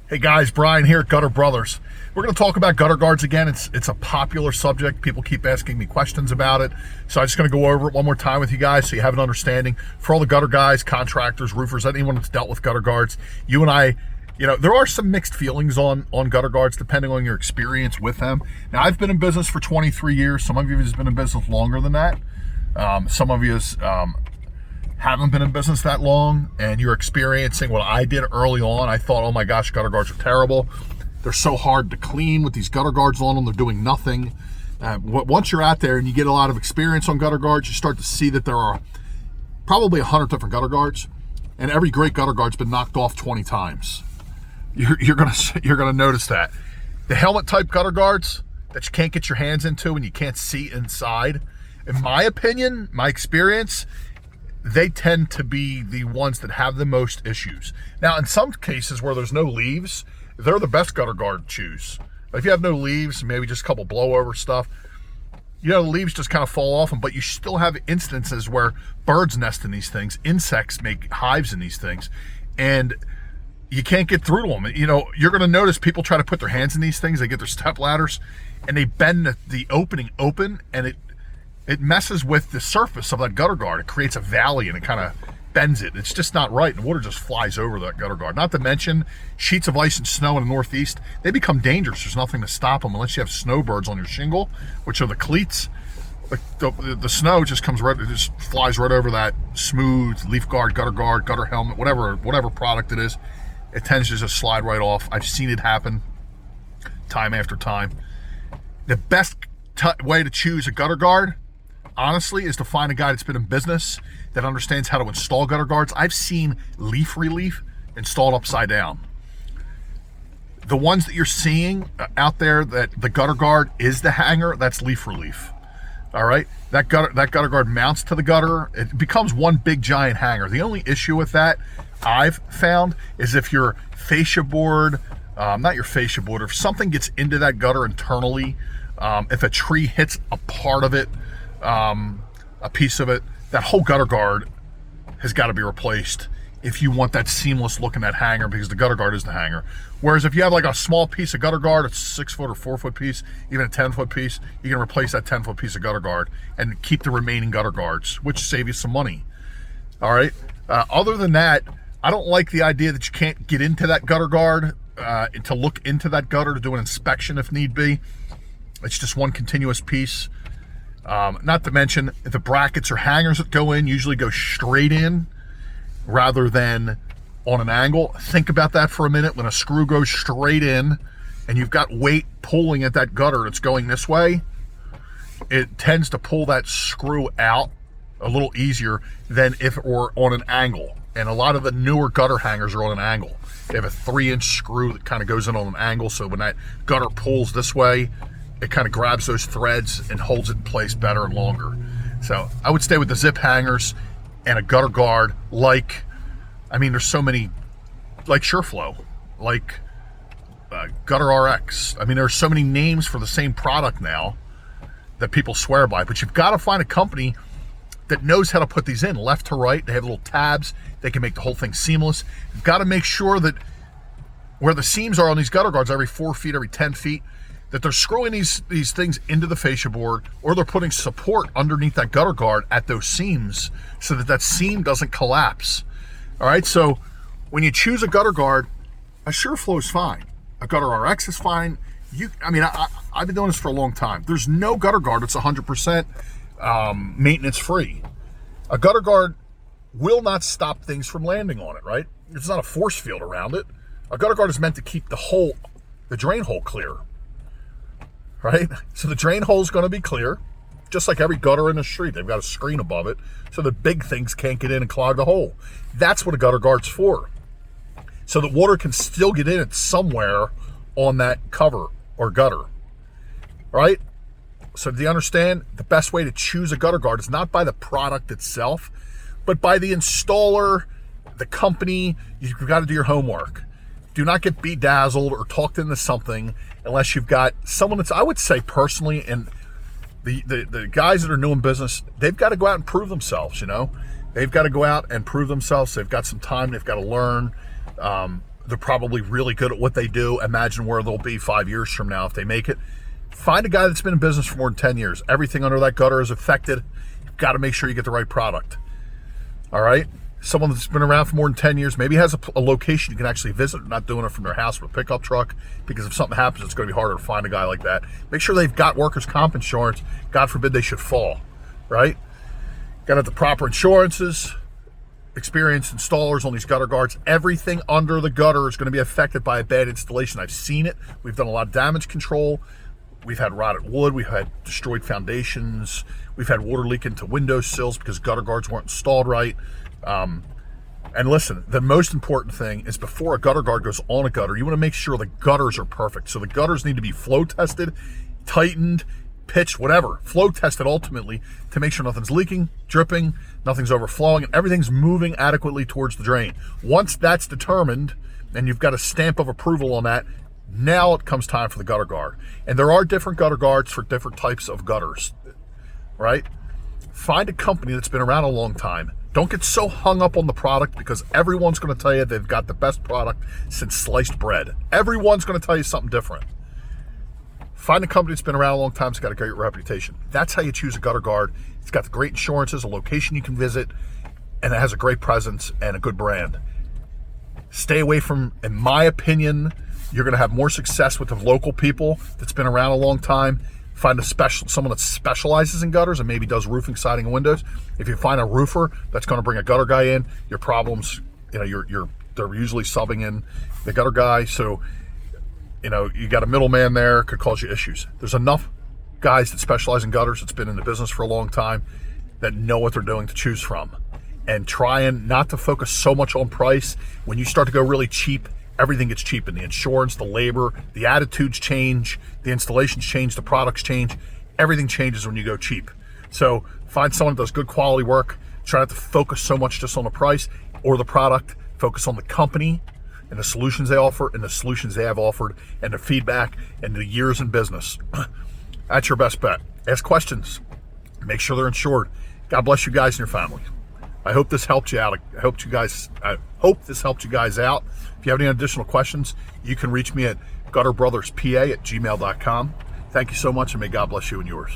Hey guys, Brian here at Gutter Brothers. We're going to talk about gutter guards again. It's a popular subject. People keep asking me questions about it. So I'm just going to go over it one more time with you guys so you have an understanding. For all the gutter guys, contractors, roofers, anyone that's dealt with gutter guards, you and I, there are some mixed feelings on gutter guards depending on your experience with them. Now, I've been in business for 23 years. Some of you have been in business longer than that. Some of you haven't been in business that long and you're experiencing what I did early on. I thought, oh my gosh, gutter guards are terrible. They're so hard to clean with these gutter guards on them. They're doing nothing. Once you're out there and you get a lot of experience on gutter guards, you start to see that there are probably 100 different gutter guards, and every great gutter guard's been knocked off 20 times. You're gonna notice that. The helmet type gutter guards that you can't get your hands into and you can't see inside, in my opinion, my experience, they tend to be the ones that have the most issues. Now, in some cases where there's no leaves, they're the best gutter guard to choose. If you have no leaves, maybe just a couple blowover stuff, the leaves just kind of fall off them, but you still have instances where birds nest in these things, insects make hives in these things, and you can't get through to them. You're going to notice people try to put their hands in these things, they get their step ladders, and they bend the opening open, and it messes with the surface of that gutter guard. It creates a valley and it kind of bends it. It's just not right. And water just flies over that gutter guard. Not to mention sheets of ice and snow in the Northeast, they become dangerous. There's nothing to stop them unless you have snowbirds on your shingle, which are the cleats. The snow just flies right over that smooth leaf guard, gutter helmet, whatever product it is. It tends to just slide right off. I've seen it happen time after time. The best way to choose a gutter guard, honestly, is to find a guy that's been in business that understands how to install gutter guards. I've seen leaf relief installed upside down. The ones that you're seeing out there that the gutter guard is the hanger, that's leaf relief. All right, that gutter guard mounts to the gutter. It becomes one big giant hanger. The only issue with that I've found is if your fascia board, not your fascia board, if something gets into that gutter internally, if a tree hits a part of it, a piece of it, that whole gutter guard has got to be replaced if you want that seamless look in that hanger, because the gutter guard is the hanger. Whereas if you have like a small piece of gutter guard, it's a 6 foot or 4 foot piece, even a 10 foot piece, you can replace that 10 foot piece of gutter guard and keep the remaining gutter guards, which save you some money. All right. Other than that, I don't like the idea that you can't get into that gutter guard to look into that gutter to do an inspection if need be. It's just one continuous piece. Not to mention the brackets or hangers that go in usually go straight in rather than on an angle. Think about that for a minute. When a screw goes straight in and you've got weight pulling at that gutter that's going this way, it tends to pull that screw out a little easier than if it were on an angle. And a lot of the newer gutter hangers are on an angle. They have a 3-inch screw that kind of goes in on an angle, so when that gutter pulls this way, it kind of grabs those threads and holds it in place better and longer. So I would stay with the zip hangers and a gutter guard there's so many, like SureFlow, like Gutter RX. there's so many names for the same product now that people swear by, but you've got to find a company that knows how to put these in left to right. They have little tabs. They can make the whole thing seamless. You've got to make sure that where the seams are on these gutter guards, every 4 feet, every 10 feet, that they're screwing these things into the fascia board, or they're putting support underneath that gutter guard at those seams so that seam doesn't collapse. All right, so when you choose a gutter guard, a SureFlow is fine. A Gutter RX is fine. I've been doing this for a long time. There's no gutter guard that's 100% maintenance free. A gutter guard will not stop things from landing on it, right? It's not a force field around it. A gutter guard is meant to keep the drain hole clear. Right? So the drain hole is going to be clear, just like every gutter in the street. They've got a screen above it so the big things can't get in and clog the hole. That's what a gutter guard's for. So that water can still get in it somewhere on that cover or gutter. Right? So do you understand? The best way to choose a gutter guard is not by the product itself, but by the installer, the company. You've got to do your homework. Do not get bedazzled or talked into something unless you've got someone that's, I would say personally, and the guys that are new in business, they've got to go out and prove themselves, They've got to go out and prove themselves. They've got some time. They've got to learn. They're probably really good at what they do. Imagine where they'll be 5 years from now if they make it. Find a guy that's been in business for more than 10 years. Everything under that gutter is affected. You've got to make sure you get the right product. All right? Someone that's been around for more than 10 years, maybe has a location you can actually visit, not doing it from their house with a pickup truck, because if something happens, it's going to be harder to find a guy like that. Make sure they've got workers' comp insurance. God forbid they should fall, right? Got to have the proper insurances, experienced installers on these gutter guards. Everything under the gutter is going to be affected by a bad installation. I've seen it. We've done a lot of damage control. We've had rotted wood. We've had destroyed foundations. We've had water leak into window sills because gutter guards weren't installed right. And listen, the most important thing is before a gutter guard goes on a gutter, you want to make sure the gutters are perfect. So the gutters need to be flow tested, tightened, pitched, whatever. Flow tested ultimately to make sure nothing's leaking, dripping, nothing's overflowing, and everything's moving adequately towards the drain. Once that's determined, and you've got a stamp of approval on that, now it comes time for the gutter guard. And there are different gutter guards for different types of gutters, right? Find a company that's been around a long time. Don't get so hung up on the product, because everyone's going to tell you they've got the best product since sliced bread. Everyone's going to tell you something different. Find a company that's been around a long time, it's got a great reputation. That's how you choose a gutter guard. It's got the great insurances, a location you can visit, and it has a great presence and a good brand. Stay away from, in my opinion, you're going to have more success with the local people that's been around a long time. Find someone that specializes in gutters and maybe does roofing, siding, and windows. If you find a roofer that's going to bring a gutter guy in, your problems, they're usually subbing in the gutter guy. So, you got a middleman there, could cause you issues. There's enough guys that specialize in gutters that's been in the business for a long time that know what they're doing to choose from. And trying not to focus so much on price. When you start to go really cheap, everything gets cheap, and the insurance, the labor, the attitudes change, the installations change, the products change. Everything changes when you go cheap. So find someone that does good quality work. Try not to focus so much just on the price or the product. Focus on the company and the solutions they offer and the solutions they have offered and the feedback and the years in business. That's your best bet. Ask questions. Make sure they're insured. God bless you guys and your family. I hope this helped you out. I hope this helped you guys out. If you have any additional questions, you can reach me at gutterbrotherspa@gmail.com. Thank you so much, and may God bless you and yours.